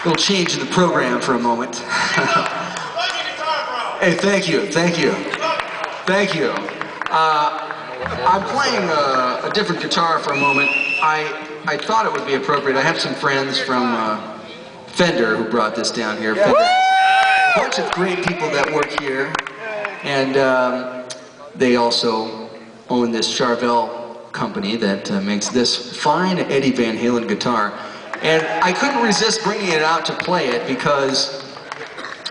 little change in the program for a moment. Hey, thank you. I'm playing a different guitar for a moment. I thought it would be appropriate. I have some friends from Fender who brought this down here. Fender has a bunch of great people that work here, and they also own this Charvel company that makes this fine Eddie Van Halen guitar. And I couldn't resist bringing it out to play it because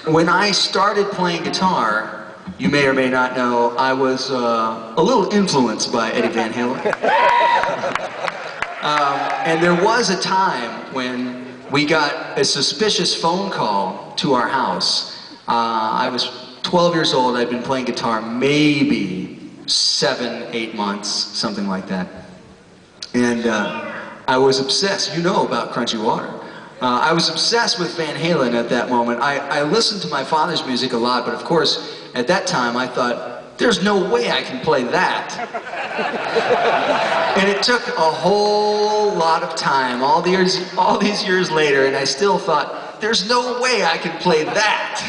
when I started playing guitar, you may or may not know, I was a little influenced by Eddie Van Halen. And there was a time when we got a suspicious phone call to our house. I was 12 years old. I'd been playing guitar maybe 7, 8 months, something like that. And I was obsessed. You know about Crunchy Water. I was obsessed with Van Halen at that moment. I listened to my father's music a lot, but of course, at that time I thought, there's no way I can play that. And it took a whole lot of time, all these years later, and I still thought, there's no way I can play that.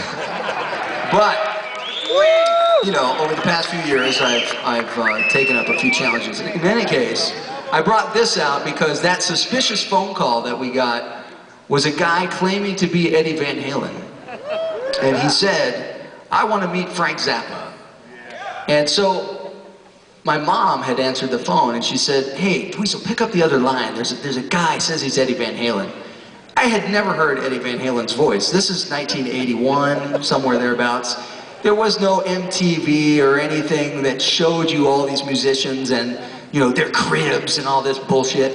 But, you know, over the past few years, I've taken up a few challenges. In any case, I brought this out because that suspicious phone call that we got was a guy claiming to be Eddie Van Halen. And he said, I want to meet Frank Zappa. And so my mom had answered the phone and she said, hey, Dweezil, pick up the other line. There's a guy, says he's Eddie Van Halen. I had never heard Eddie Van Halen's voice. This is 1981, somewhere thereabouts. There was no MTV or anything that showed you all these musicians and, you know, their cribs and all this bullshit.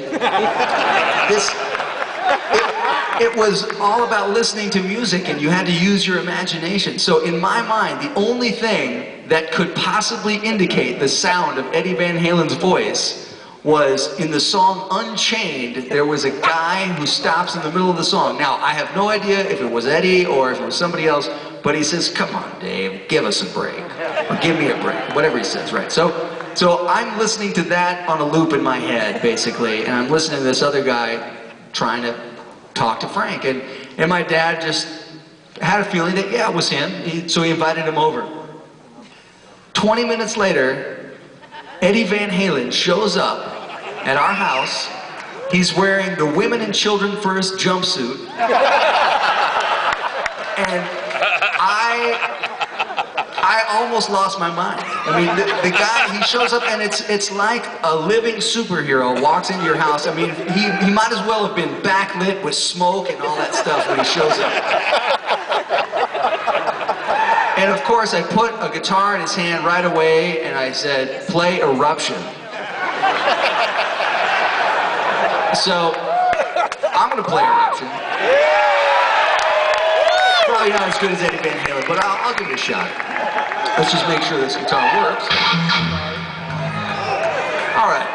It was all about listening to music and you had to use your imagination. So in my mind, the only thing that could possibly indicate the sound of Eddie Van Halen's voice was in the song Unchained, there was a guy who stops in the middle of the song. Now, I have no idea if it was Eddie or if it was somebody else, but he says, come on, Dave, give us a break. Or give me a break, whatever he says, right? So I'm listening to that on a loop in my head, basically, and I'm listening to this other guy trying to talk to Frank, and my dad just had a feeling that, yeah, it was him, so he invited him over. 20 minutes later, Eddie Van Halen shows up at our house. He's wearing the Women and Children First jumpsuit, and I almost lost my mind. I mean, the guy, he shows up and it's like a living superhero walks into your house. I mean, he might as well have been backlit with smoke and all that stuff when he shows up. And of course, I put a guitar in his hand right away and I said, play Eruption. So, I'm gonna play Eruption. Probably not as good as Eddie Van Halen, but I'll give it a shot. Let's just make sure this guitar works. All right.